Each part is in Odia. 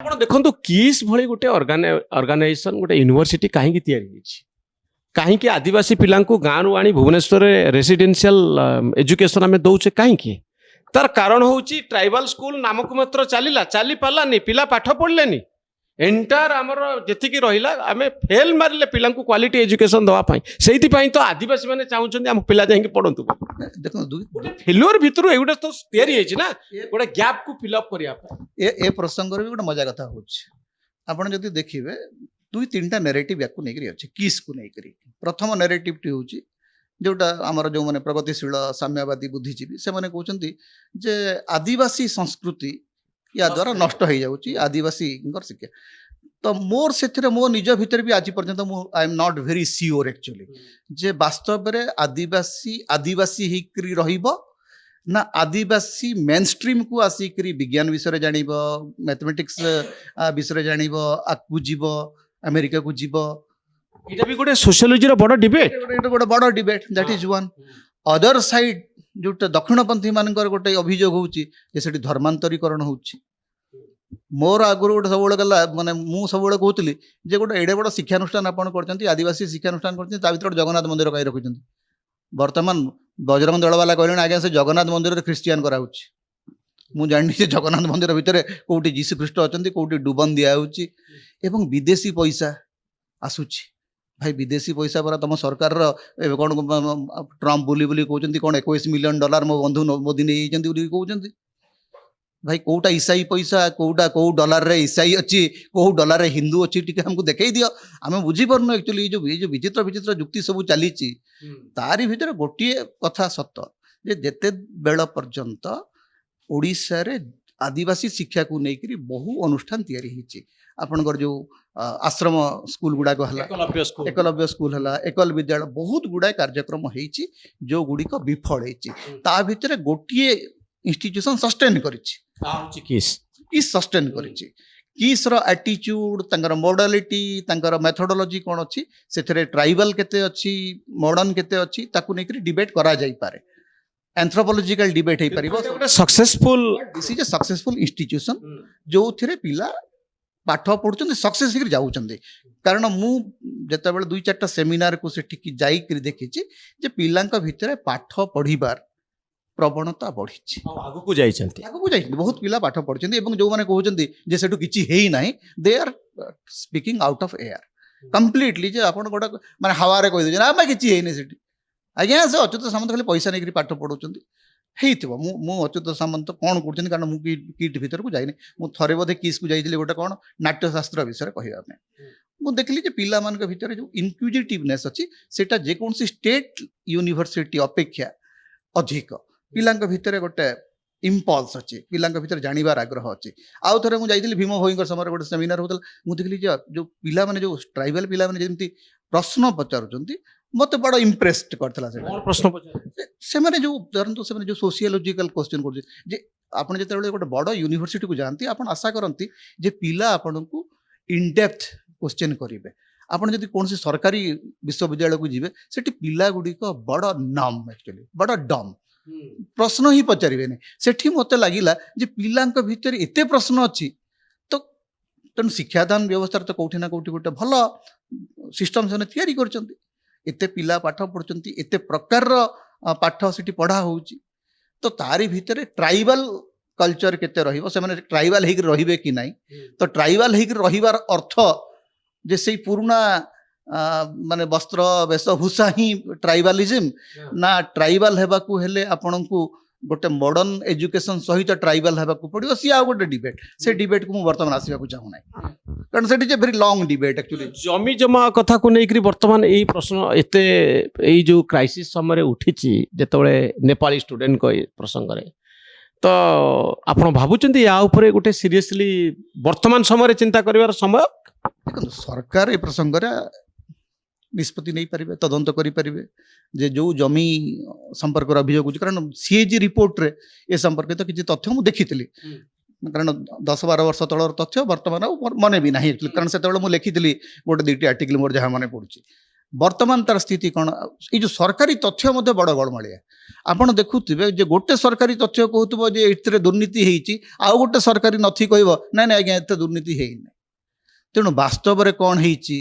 ଆପଣ ଦେଖନ୍ତୁ କିସ୍ ଭଳି ଗୋଟେ ଅର୍ଗାନାଇଜେସନ ଗୋଟେ ୟୁନିଭର୍ସିଟି କାହିଁକି ତିଆରି ହେଇଛି, କାହିଁକି ଆଦିବାସୀ ପିଲାଙ୍କୁ ଗାଁରୁ ଆଣି ଭୁବନେଶ୍ୱରରେ ରେସିଡେନ୍ସିଆଲ ଏଜୁକେସନ ଆମେ ଦଉଛେ କାହିଁକି? ତାର କାରଣ ହଉଛି ଟ୍ରାଇବାଲ ସ୍କୁଲ ନାମକୁ ମାତ୍ର ଚାଲିଲା, ଚାଲି ପାରିଲାନି, ପିଲା ପାଠ ପଢିଲେନି। ଏଣ୍ଟାର ଆମର ଯେତିକି ରହିଲା ଆମେ ଫେଲ ମାରିଲେ ପିଲାଙ୍କୁ କ୍ୱାଲିଟି ଏଜୁକେସନ ଦେବା ପାଇଁ। ସେଇଥିପାଇଁ ତ ଆଦିବାସୀ ମାନେ ଚାହୁଁଛନ୍ତି ଆମ ପିଲା ଯାଇକି ପଢନ୍ତୁ। ଦେଖନ୍ତୁ ଗୋଟେ ଫେଲୁଅର ଭିତରୁ ଏଗୁଡ଼ା ତ ତିଆରି ହେଇଛି ନା ଗୋଟେ ଗ୍ୟାପ୍ କୁ ଫିଲ୍ ଅପ୍ କରିବା ପାଇଁ। ଏ ପ୍ରସଙ୍ଗରେ ବି ଗୋଟେ ମଜା କଥା ହଉଛି। ଆପଣ ଯଦି ଦେଖିବେ ଦୁଇ ତିନିଟା ନେରେଟିଭ ୟାକୁ ନେଇକରି ଅଛି, କିସ୍କୁ ନେଇକରି। ପ୍ରଥମ ନେରେଟିଭଟି ହଉଛି ଯୋଉଟା ଆମର ଯୋଉମାନେ ପ୍ରଗତିଶୀଳ ସାମ୍ୟବାଦୀ ବୁଦ୍ଧିଜୀବୀ ସେମାନେ କହୁଛନ୍ତି ଯେ ଆଦିବାସୀ ସଂସ୍କୃତି ୟା ଦ୍ୱାରା ନଷ୍ଟ ହେଇଯାଉଛି, ଆଦିବାସୀଙ୍କର ଶିକ୍ଷା। ତ ମୋର ସେଥିରେ ମୋ ନିଜ ଭିତରେ ବି ଆଜି ପର୍ଯ୍ୟନ୍ତ ମୁଁ I M not very sure actually ଯେ ବାସ୍ତବରେ ଆଦିବାସୀ ହେଇକରି ରହିବ ନା ଆଦିବାସୀ ମେନ୍ ଷ୍ଟ୍ରିମ୍କୁ ଆସିକରି ବିଜ୍ଞାନ ବିଷୟରେ ଜାଣିବ, ମ୍ୟାଥମେଟିକ୍ସ ବିଷୟରେ ଜାଣିବ, ଆଗକୁ ଯିବ, ଆମେରିକାକୁ ଯିବ। ଏଇଟା ବି ଗୋଟେ ସୋସିଓଲୋଜିର ବଡ଼ ଡିବେଟ୍। ଏଇଟା ଗୋଟେ ବଡ଼ debate, that is one. Other side ଯୋଉଟା ଦକ୍ଷିଣପନ୍ଥୀ ମାନଙ୍କର ଗୋଟେ ଅଭିଯୋଗ ହଉଛି ଯେ ସେଠି ଧର୍ମାନ୍ତରୀକରଣ ହଉଛି। ମୋର ଆଗରୁ ଗୋଟେ ସବୁବେଳେ ଗଲା ମାନେ ମୁଁ ସବୁବେଳେ କହୁଥିଲି ଯେ ଗୋଟେ ଏଡ଼େ ବଡ଼ ଶିକ୍ଷାନୁଷ୍ଠାନ ଆପଣ କରିଛନ୍ତି, ଆଦିବାସୀ ଶିକ୍ଷାନୁଷ୍ଠାନ କରିଛନ୍ତି, ତା ଭିତରେ ଜଗନ୍ନାଥ ମନ୍ଦିର କାହିଁ ରଖିଛନ୍ତି? ବର୍ତ୍ତମାନ ବଜରଙ୍ଗ ଦଳବାଲା କହିଲେଣି ଆଜ୍ଞା ସେ ଜଗନ୍ନାଥ ମନ୍ଦିରରେ ଖ୍ରୀଷ୍ଟିଆନ କରାହଉଛି। ମୁଁ ଜାଣିନି ଯେ ଜଗନ୍ନାଥ ମନ୍ଦିର ଭିତରେ କୋଉଠି ଯୀଶୁଖ୍ରୀଷ୍ଟ ଅଛନ୍ତି, କୋଉଠି ଡୁବନ ଦିଆହେଉଛି ଏବଂ ବିଦେଶୀ ପଇସା ଆସୁଛି। ଭାଇ ବିଦେଶୀ ପଇସା ପରା ତମ ସରକାରର ଏବେ କ'ଣ ଟ୍ରମ୍ପ ବୁଲି ବୁଲି କହୁଛନ୍ତି କ'ଣ $21 ମିଲିୟନ ମୋ ବନ୍ଧୁ ମୋଦି ନେଇଯାଇଛନ୍ତି ବୋଲି କହୁଛନ୍ତି। ଭାଇ କୋଉଟା ଇସାଇ ପଇସା, କୋଉ ଡଲାରରେ ଇସାଇ ଅଛି, କୋଉ ଡଲାରରେ ହିନ୍ଦୁ ଅଛି, ଟିକେ ଆମକୁ ଦେଖେଇ ଦିଅ। ଆମେ ବୁଝିପାରୁନୁ ଆକ୍ଚୁଆଲି ଏଇ ଯୋଉ ବିଚିତ୍ର ବିଚିତ୍ର ଯୁକ୍ତି ସବୁ ଚାଲିଛି। ତାରି ଭିତରେ ଗୋଟିଏ କଥା ସତ ଯେ ଯେତେବେଳ ପର୍ଯ୍ୟନ୍ତ ଓଡ଼ିଶାରେ ଆଦିବାସୀ ଶିକ୍ଷାକୁ ନେଇକରି ବହୁ ଅନୁଷ୍ଠାନ ତିଆରି ହେଇଛି। ଆପଣଙ୍କର ଯୋଉ ଆଶ୍ରମ ସ୍କୁଲ ଗୁଡ଼ାକ ହେଲା, ଏକଲବ୍ୟ ସ୍କୁଲ ହେଲା, ଏକଲ ବିଦ୍ୟାଳୟ, ବହୁତ ଗୁଡ଼ାଏ କାର୍ଯ୍ୟକ୍ରମ ହେଇଛି ଯୋଉଗୁଡ଼ିକ ବିଫଳ ହେଇଛି। ତା ଭିତରେ ଗୋଟିଏ ଇନଷ୍ଟିଟ୍ୟୁସନ ସଷ୍ଟେନ୍ କରିଛି, କିସ୍ ସଷ୍ଟେନ୍ କରିଛି। କିସ୍ର ଆଟିଚ୍ୟୁଡ୍, ତାଙ୍କର ମୋଡାଲିଟି, ତାଙ୍କର ମେଥଡୋଲୋଜି କ'ଣ ଅଛି, ସେଥିରେ ଟ୍ରାଇବାଲ କେତେ ଅଛି, ମଡର୍ନ କେତେ ଅଛି, ତାକୁ ନେଇକରି ଡିବେଟ୍ କରାଯାଇପାରେ, ଆନ୍ଥ୍ରୋପୋଲୋଜିକାଲ ଡିବେଟ୍ ହେଇପାରିବ। This is a successful institution ଯୋଉଥିରେ ପିଲା ପାଠ ପଢୁଛନ୍ତି, ସକ୍ସେସ୍ ହେଇକି ଯାଉଛନ୍ତି। କାରଣ ମୁଁ ଯେତେବେଳେ 2-4ଟା ସେମିନାରକୁ ସେଠିକି ଯାଇକରି ଦେଖିଛି ଯେ ପିଲାଙ୍କ ଭିତରେ ପାଠ ପଢିବାର ପ୍ରବଣତା ବଢିଛି, ଆଗକୁ ଯାଇଛନ୍ତି। ବହୁତ ପିଲା ପାଠ ପଢୁଛନ୍ତି ଏବଂ ଯୋଉମାନେ କହୁଛନ୍ତି ଯେ ସେଠୁ କିଛି ହେଇନାହିଁ, they are speaking out of air completely. ଯେ ଆପଣ ଗୋଟେ ମାନେ ହାୱାରେ କହିଦେଉଛନ୍ତି ଆମେ କିଛି ହେଇନି ସେଠି। ଆଜ୍ଞା ସେ ଅଚ୍ୟୁତ ସାମନ୍ତ ଖାଲି ପଇସା ନେଇକରି ପାଠ ପଢଉଛନ୍ତି। ହେଇଥିବ ମୁଁ ଅଚ୍ୟୁତ ସାମନ୍ତ କ'ଣ କରୁଛନ୍ତି, କାରଣ ମୁଁ କିଟ୍ ଭିତରକୁ ଯାଇନି। ମୁଁ ଥରେ ବୋଧେ କିସ୍କୁ ଯାଇଥିଲି ଗୋଟେ କ'ଣ ନାଟ୍ୟଶାସ୍ତ୍ର ବିଷୟରେ କହିବା ପାଇଁ। ମୁଁ ଦେଖିଲି ଯେ ପିଲାମାନଙ୍କ ଭିତରେ ଯୋଉ ଇନକ୍ୟୁଜିଟିଭନେସ୍ ଅଛି ସେଟା ଯେକୌଣସି ଷ୍ଟେଟ୍ ୟୁନିଭର୍ସିଟି ଅପେକ୍ଷା ଅଧିକ। ପିଲାଙ୍କ ଭିତରେ ଗୋଟେ ଇମ୍ପଲ୍ସ ଅଛି, ପିଲାଙ୍କ ଭିତରେ ଜାଣିବାର ଆଗ୍ରହ ଅଛି। ଆଉ ଥରେ ମୁଁ ଯାଇଥିଲି ଭୀମ ଭୋଇଙ୍କ ସମୟରେ ଗୋଟେ ସେମିନାର ହଉଥିଲା। ମୁଁ ଦେଖିଲି ଯେ ଯୋଉ ପିଲାମାନେ ଯୋଉ ଟ୍ରାଇବାଲ ପିଲାମାନେ ଯେମିତି ପ୍ରଶ୍ନ ପଚାରୁଛନ୍ତି ମତେ ବଡ଼ ଇମ୍ପ୍ରେସ୍ଡ କରିଥିଲା। ସେମାନେ ଯୋଉ ଧରନ୍ତୁ ସେମାନେ ଯୋଉ ସୋସିଓଲୋଜିକାଲ କ୍ୱେଶ୍ଚନ କରୁଛନ୍ତି, ଯେ ଆପଣ ଯେତେବେଳେ ଗୋଟେ ବଡ଼ ୟୁନିଭର୍ସିଟିକୁ ଯାଆନ୍ତି ଆପଣ ଆଶା କରନ୍ତି ଯେ ପିଲା ଆପଣଙ୍କୁ ଇନଡେପ୍ଥ କ୍ୱେଶ୍ଚନ କରିବେ। ଆପଣ ଯଦି କୌଣସି ସରକାରୀ ବିଶ୍ୱବିଦ୍ୟାଳୟକୁ ଯିବେ ସେଠି ପିଲା ଗୁଡ଼ିକ ବଡ଼ ନମ୍, ଆକ୍ଚୁଆଲି ବଡ଼ ଡମ୍, ପ୍ରଶ୍ନ ହିଁ ପଚାରିବେନି। ସେଠି ମତେ ଲାଗିଲା ଯେ ପିଲାଙ୍କ ଭିତରେ ଏତେ ପ୍ରଶ୍ନ ଅଛି, ତ ତେଣୁ ଶିକ୍ଷାଦାନ ବ୍ୟବସ୍ଥାରେ ତ କୋଉଠି ନା କୋଉଠି ଗୋଟେ ଭଲ ସିଷ୍ଟମ ସେମାନେ ତିଆରି କରିଛନ୍ତି। ଏତେ ପିଲା ପାଠ ପଢୁଛନ୍ତି, ଏତେ ପ୍ରକାରର ପାଠ ସେଠି ପଢା ହଉଛି, ତ ତାରି ଭିତରେ ଟ୍ରାଇବାଲ କଲଚର କେତେ ରହିବ, ସେମାନେ ଟ୍ରାଇବାଲ ହେଇକି ରହିବେ କି ନାହିଁ। ତ ଟ୍ରାଇବାଲ ହେଇକି ରହିବାର ଅର୍ଥ ଯେ ସେଇ ପୁରୁଣା ମାନେ ବସ୍ତ୍ର ବେଶଭୂଷା ହିଁ ଟ୍ରାଇବାଲିଜିମ୍, ନା ଟ୍ରାଇବାଲ ହେବାକୁ ହେଲେ ଆପଣଙ୍କୁ ଗୋଟେ ମଡର୍ନ ଏଜୁକେସନ ସହିତ ଟ୍ରାଇବାଲ ହେବାକୁ ପଡିବ, ସିଏ ଆଉ ଗୋଟେ ଡିବେଟ୍। ସେ ଡିବେଟ୍କୁ ମୁଁ ବର୍ତ୍ତମାନ ଆସିବାକୁ ଚାହୁଁନାହିଁ, କାରଣ ସେଠି ଯେ ଭେରି ଲଙ୍ଗ ଡିବେଟ୍ ଆକ୍ଚୁଆଲି। ଜମି ଜମା କଥାକୁ ନେଇକରି ବର୍ତ୍ତମାନ ଏଇ ପ୍ରଶ୍ନ ଏତେ ଏଇ ଯୋଉ କ୍ରାଇସିସ୍ ସମୟରେ ଉଠିଛି, ଯେତେବେଳେ ନେପାଳୀ ଷ୍ଟୁଡେଣ୍ଟଙ୍କ ପ୍ରସଙ୍ଗରେ, ତ ଆପଣ ଭାବୁଛନ୍ତି ୟା ଉପରେ ଗୋଟେ ସିରିୟସଲି ବର୍ତ୍ତମାନ ସମୟରେ ଚିନ୍ତା କରିବାର ସମୟ? ଦେଖନ୍ତୁ ସରକାର ଏ ପ୍ରସଙ୍ଗରେ ନିଷ୍ପତ୍ତି ନେଇପାରିବେ, ତଦନ୍ତ କରିପାରିବେ ଯେ ଯୋଉ ଜମି ସମ୍ପର୍କରେ ଅଭିଯୋଗ ହେଉଛି। କାରଣ ସିଏଜି ରିପୋର୍ଟରେ ଏ ସମ୍ପର୍କିତ କିଛି ତଥ୍ୟ ମୁଁ ଦେଖିଥିଲି, କାରଣ 10-12 ବର୍ଷ ତଳର ତଥ୍ୟ ବର୍ତ୍ତମାନ ଆଉ ମନେ ବି ନାହିଁ, କାରଣ ସେତେବେଳେ ମୁଁ ଲେଖିଥିଲି ଗୋଟେ 2ଟି ଆର୍ଟିକଲ ମୋର ଯାହା ମନେ ପଡୁଛି। ବର୍ତ୍ତମାନ ତାର ସ୍ଥିତି କ'ଣ ଏଇ ଯେଉଁ ସରକାରୀ ତଥ୍ୟ ମଧ୍ୟ ବଡ଼ ଗୋଳମାଳିଆ ଆପଣ ଦେଖୁଥିବେ ଯେ ଗୋଟେ ସରକାରୀ ତଥ୍ୟ କହୁଥିବ ଯେ ଏଥିରେ ଦୁର୍ନୀତି ହେଇଛି ଆଉ ଗୋଟେ ସରକାରୀ ନଥି କହିବ ନାଇଁ ନାଇଁ ଆଜ୍ଞା ଏତେ ଦୁର୍ନୀତି ହେଇନି ତେଣୁ ବାସ୍ତବରେ କ'ଣ ହେଇଛି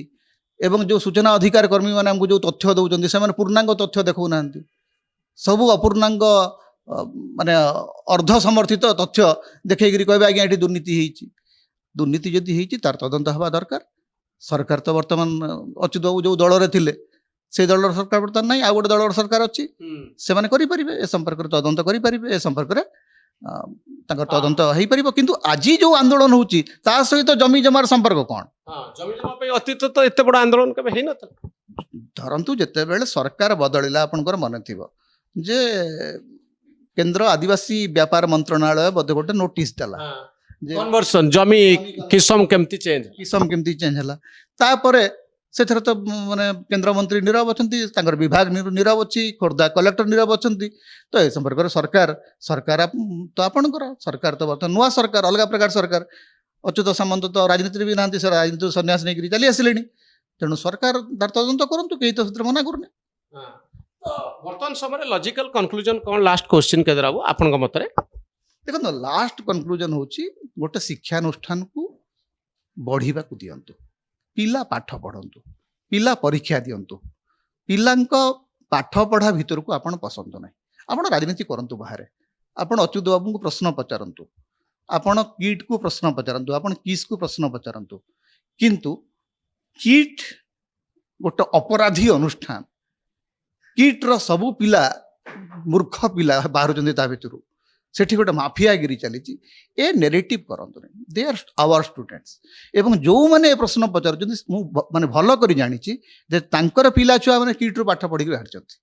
ଏବଂ ଯେଉଁ ସୂଚନା ଅଧିକାର କର୍ମୀମାନେ ଆମକୁ ଯେଉଁ ତଥ୍ୟ ଦେଉଛନ୍ତି ସେମାନେ ପୂର୍ଣ୍ଣାଙ୍ଗ ତଥ୍ୟ ଦେଖାଉନାହାନ୍ତି ସବୁ ଅପୂର୍ଣ୍ଣାଙ୍ଗ ମାନେ ଅର୍ଦ୍ଧ ସମର୍ଥିତ ତଥ୍ୟ ଦେଖେଇକିରି କହିବେ ଆଜ୍ଞା ଏଠି ଦୁର୍ନୀତି ହେଇଛି ଦୁର୍ନୀତି ଯଦି ହେଇଛି ତାର ତଦନ୍ତ ହେବା ଦରକାର ସରକାର ତ ବର୍ତ୍ତମାନ ଅଚ୍ୟୁତ ବାବୁ ଯେଉଁ ଦଳରେ ଥିଲେ ସେଇ ଦଳର ସରକାର ବର୍ତ୍ତମାନ ନାହିଁ ଆଉ ଗୋଟେ ଦଳର ସରକାର ଅଛି ସେମାନେ କରିପାରିବେ ଏ ସମ୍ପର୍କରେ ତଦନ୍ତ କରିପାରିବେ ଏ ସମ୍ପର୍କରେ ତାଙ୍କର ତଦନ୍ତ ହେଇପାରିବ କିନ୍ତୁ ଆଜି ଯେଉଁ ଆନ୍ଦୋଳନ ହେଉଛି ତା ସହିତ ଜମି ଜମାର ସମ୍ପର୍କ କ'ଣ ଜମି ଜମା ପାଇଁ ଅତୀତ ତ ଏତେ ବଡ଼ ଆନ୍ଦୋଳନ କେବେ ହେଇନଥିଲା ଧରନ୍ତୁ ଯେତେବେଳେ ସରକାର ବଦଳିଲା ଆପଣଙ୍କର ମନେ ଥିବ ଯେ କେନ୍ଦ୍ର ଆଦିବାସୀ ବ୍ୟାପାର ମନ୍ତ୍ରଣାଳୟ ବୋଧେ ଗୋଟେ ନୋଟିସ୍ ଦେଲା ଯେ କନଭର୍ସନ ଜମି କିସମ କେମିତି ଚେଞ୍ଜ କିସମ କେମିତି ଚେଞ୍ଜ ହେଲା ତାପରେ ସେଥିରେ ତ ମାନେ କେନ୍ଦ୍ରମନ୍ତ୍ରୀ ନୀରବ ଅଛନ୍ତି ତାଙ୍କର ବିଭାଗ ନୀରବ ଅଛି ଖୋର୍ଦ୍ଧା କଲେକ୍ଟର ନୀରବ ଅଛନ୍ତି ତ ଏ ସମ୍ପର୍କରେ ସରକାର ତ ଆପଣଙ୍କର ସରକାର ତ ବର୍ତ୍ତମାନ ନୂଆ ସରକାର ଅଲଗା ପ୍ରକାର ସରକାର ଅଚ୍ୟୁତ ସାମନ୍ତ ତ ରାଜନୀତିରେ ବି ନାହାନ୍ତି ସେ ରାଜନୀତିରୁ ସନ୍ନ୍ୟାସ ନେଇକରି ଚାଲି ଆସିଲେଣି ତେଣୁ ସରକାର ତାର ତଦନ୍ତ କରନ୍ତୁ କେହି ତ ସେଥିରେ ମନା କରୁନି ବର୍ତ୍ତମାନ ସମୟରେ ଲଜିକାଲ କନକ୍ଲୁଜନ କ'ଣ ଲାଷ୍ଟ କ୍ୱେଶ୍ଚିନ୍ କେଦାର ବାବୁ ଆପଣଙ୍କ ମତରେ ଦେଖନ୍ତୁ ଲାଷ୍ଟ କନକ୍ଲୁଜନ ହେଉଛି ଗୋଟେ ଶିକ୍ଷାନୁଷ୍ଠାନକୁ ବଢ଼ିବାକୁ ଦିଅନ୍ତୁ ପିଲା ପାଠ ପଢ଼ନ୍ତୁ ପିଲା ପରୀକ୍ଷା ଦିଅନ୍ତୁ ପିଲାଙ୍କ ପାଠ ପଢ଼ା ଭିତରକୁ ଆପଣ ପସନ୍ଦ ନାହିଁ ଆପଣ ରାଜନୀତି କରନ୍ତୁ ବାହାରେ ଆପଣ ଅଚ୍ୟୁତ ବାବୁଙ୍କୁ ପ୍ରଶ୍ନ ପଚାରନ୍ତୁ ଆପଣ କିଟ୍କୁ ପ୍ରଶ୍ନ ପଚାରନ୍ତୁ ଆପଣ କିସ୍କୁ ପ୍ରଶ୍ନ ପଚାରନ୍ତୁ କିନ୍ତୁ କିଟ୍ ଗୋଟେ ଅପରାଧୀ ଅନୁଷ୍ଠାନ କିଟ୍ର ସବୁ ପିଲା ମୂର୍ଖ ପିଲା ବାହାରୁଛନ୍ତି ତା ଭିତରୁ ସେଠି ଗୋଟେ ମାଫିଆଗିରି ଚାଲିଛି ଏ ନେରେଟିଭ୍ କରନ୍ତୁନି ଦେ ଆର୍ ଆୱାର ଷ୍ଟୁଡେଣ୍ଟସ୍ ଏବଂ ଯେଉଁମାନେ ଏ ପ୍ରଶ୍ନ ପଚାରୁଛନ୍ତି ମୁଁ ମାନେ ଭଲ କରି ଜାଣିଛି ଯେ ତାଙ୍କର ପିଲା ଛୁଆମାନେ କିଟ୍ରୁ ପାଠ ପଢ଼ିକି ବାହାରିଛନ୍ତି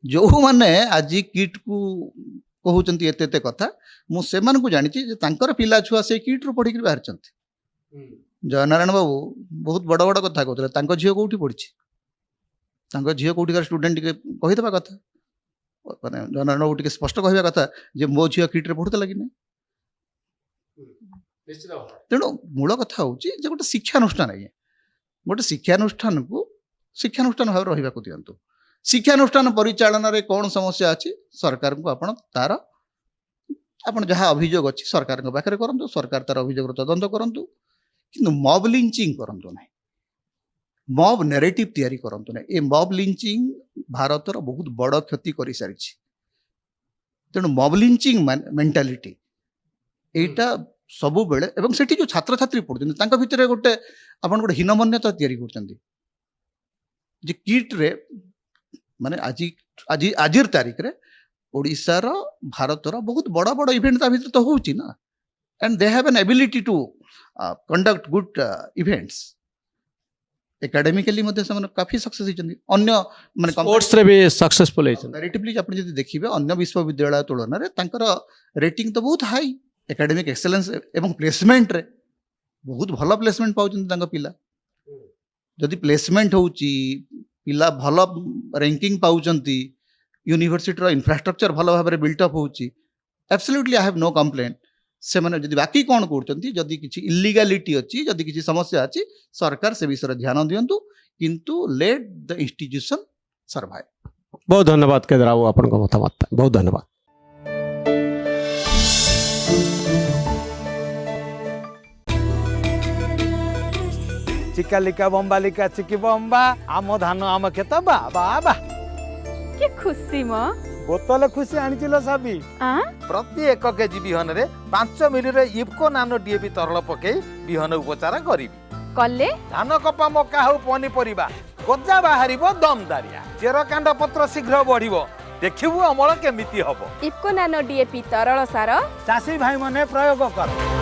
ଯେଉଁମାନେ ଆଜି କିଟ୍କୁ କହୁଛନ୍ତି ଏତେ ଏତେ କଥା ମୁଁ ସେମାନଙ୍କୁ ଜାଣିଛି ଯେ ତାଙ୍କର ପିଲା ଛୁଆ ସେଇ କିଟ୍ରୁ ପଢ଼ିକି ବାହାରିଛନ୍ତି ଜୟନାରାୟଣ ବାବୁ ବହୁତ ବଡ଼ ବଡ଼ କଥା କହୁଥିଲେ ତାଙ୍କ ଝିଅ କେଉଁଠି ପଢ଼ିଛି ତାଙ୍କ ଝିଅ କେଉଁଠିକାର ଷ୍ଟୁଡେଣ୍ଟ ଟିକେ କହିଦେବା କଥା ମାନେ ଜୟନାରାୟଣ ବାବୁ ଟିକେ ସ୍ପଷ୍ଟ କହିବା କଥା ଯେ ମୋ ଝିଅ କିଟ୍ରେ ପଢ଼ୁଥିଲା କି ନାହିଁ ତେଣୁ ମୂଳ କଥା ହେଉଛି ଯେ ଗୋଟେ ଶିକ୍ଷାନୁଷ୍ଠାନ ଆଜ୍ଞା ଗୋଟେ ଶିକ୍ଷାନୁଷ୍ଠାନକୁ ଶିକ୍ଷାନୁଷ୍ଠାନ ଭାବରେ ରହିବାକୁ ଦିଅନ୍ତୁ ଶିକ୍ଷାନୁଷ୍ଠାନ ପରିଚାଳନାରେ କ'ଣ ସମସ୍ୟା ଅଛି ସରକାରଙ୍କୁ ଆପଣ ଯାହା ଅଭିଯୋଗ ଅଛି ସରକାରଙ୍କ ପାଖରେ କରନ୍ତୁ ସରକାର ତାର ଅଭିଯୋଗର ତଦନ୍ତ କରନ୍ତୁ କିନ୍ତୁ ମବ୍ ଲିଞ୍ଚିଂ କରନ୍ତୁ ନାହିଁ ମବ୍ ନେରେଟିଭ୍ ତିଆରି କରନ୍ତୁ ନାହିଁ ଏ ମବ୍ ଲିଞ୍ଚିଂ ଭାରତର ବହୁତ ବଡ଼ କ୍ଷତି କରିସାରିଛି ତେଣୁ ମବ୍ ଲିଞ୍ଚିଂ ମେଣ୍ଟାଲିଟି ଏଇଟା ସବୁବେଳେ ଏବଂ ସେଠି ଯେଉଁ ଛାତ୍ରଛାତ୍ରୀ ପଢ଼ୁଛନ୍ତି ତାଙ୍କ ଭିତରେ ଗୋଟେ ଆପଣ ଗୋଟେ ହୀନମନ୍ୟତା ତିଆରି କରୁଛନ୍ତି ଯେ କିଟ୍ରେ ମାନେ ଆଜିର ତାରିଖରେ ଓଡ଼ିଶାର ଭାରତର ବହୁତ ବଡ଼ ବଡ଼ ଇଭେଣ୍ଟ ତା ଭିତରେ ତ ହେଉଛି ନା and they have an ability to conduct good events academically ମଧ୍ୟ ସେମାନେ କାଫି ସକ୍ସେସ୍ ହେଇଛନ୍ତି ଅନ୍ୟ ମାନେ ସ୍ପୋର୍ଟସରେ ବି ସକ୍ସେସଫୁଲ ହେଇଛନ୍ତି କମ୍ପାରିଟିଭଲି ଆପଣ ଯଦି ଦେଖିବେ ଅନ୍ୟ ବିଶ୍ୱବିଦ୍ୟାଳୟ ତୁଳନାରେ ତାଙ୍କର ରେଟିଂ ତ ବହୁତ ହାଇ ଏକାଡେମିକ୍ ଏକ୍ସେଲେନ୍ସ ଏବଂ ପ୍ଲେସମେଣ୍ଟରେ ବହୁତ ଭଲ ପ୍ଲେସମେଣ୍ଟ ପାଉଛନ୍ତି ତାଙ୍କ ପିଲା ଯଦି ପ୍ଲେସମେଣ୍ଟ ହେଉଛି ପିଲା ଭଲ ର୍ୟାଙ୍କିଂ ପାଉଛନ୍ତି ୟୁନିଭର୍ସିଟିର ଇନଫ୍ରାଷ୍ଟ୍ରକ୍ଚର ଭଲ ଭାବରେ ବିଲ୍ଟଅପ୍ ହେଉଛି absolutely I have no complain ସେମାନେ ଯଦି ବାକି କ'ଣ କରୁଛନ୍ତି ଯଦି କିଛି ଇଲିଗାଲିଟି ଅଛି ଯଦି କିଛି ସମସ୍ୟା ଅଛି ସରକାର ସେ ବିଷୟରେ ଧ୍ୟାନ ଦିଅନ୍ତୁ କିନ୍ତୁ ଲେଟ୍ ଦ ଇନଷ୍ଟିଟ୍ୟୁସନ୍ ସର୍ଭାଇଭ୍ ବହୁତ ଧନ୍ୟବାଦ କେଦାର ବାବୁ ଆପଣଙ୍କ ମତାମତ ପାଇଁ ବହୁତ ଧନ୍ୟବାଦ चिकालिका बम्बालिका चिकी बम्बा आम धान आम खेत बा बा कि खुशी म बोतल खुशी आनिचिलो साबी प्रति 1 केजी बिहन रे 5 मिली रे इफको नानो डीएपी तरल पके बिहन उपचार करिवि कले धान कपा मका हो पनी परिबा गजा बाहरिबो दमदारिया चेर कांड पत्र शीघ्र बढ़िबो देखिबो अमल केमिति हबो इफको नानो डीएपी तरल सार चासी भाई माने प्रयोग कर